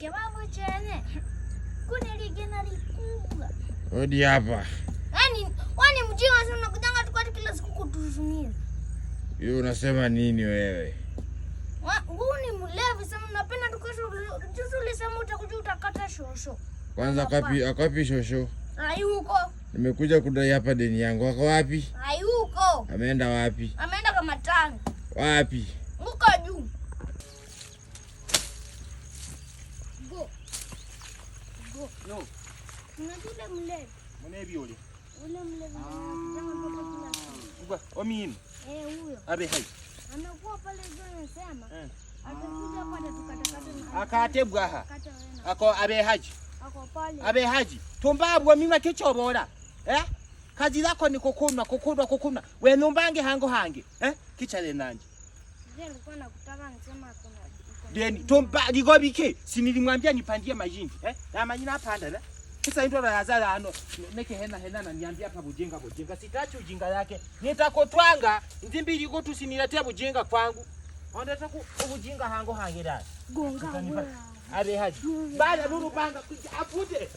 Kibabu chene. Kuni ligena likubwa. Odi hapa. Wani mjinga sana unakujanga tukati kila siku kutuzunia. Wewe unasema nini wewe? Huu ni mlevi sana unapenda tukasho juzi ulisema utakuja utakata shosho. Kwanza akapi shosho? Hayuko. Nimekuja kudai hapa deni yangu. Wako wapi? Hayuko. Ameenda wapi? Ameenda kama tanga. Wapi? Huko juu. Go. No. Unajua mlevi. Mlevi ule. Ule mlevi. Omini. Huyo. Abe hai. Anakuwa pale juu anasema. Atakuja hapa tukatakata. Akatebwa ha. Ako abe haji. Ako pale. Abe haji. Tumbabwa mima kichobora. Kazi lako ni kukunwa. We numbange hange. Kichale nanje. Ndio nilikuwa nakutaka nisema kuna. Deni tomba ligobike sinilimwambia nipandie majindi. Na majina apanda la. Kisa ndo yazala ano neke hena na niambia hapa bujinga. Sitachi ujinga yake. Nitakotwanga nzimbili ko tusiniletea bujinga kwangu. Ondeta ku ubujinga hange dada. Gonga. Abe haji. Bala lulu banga apute.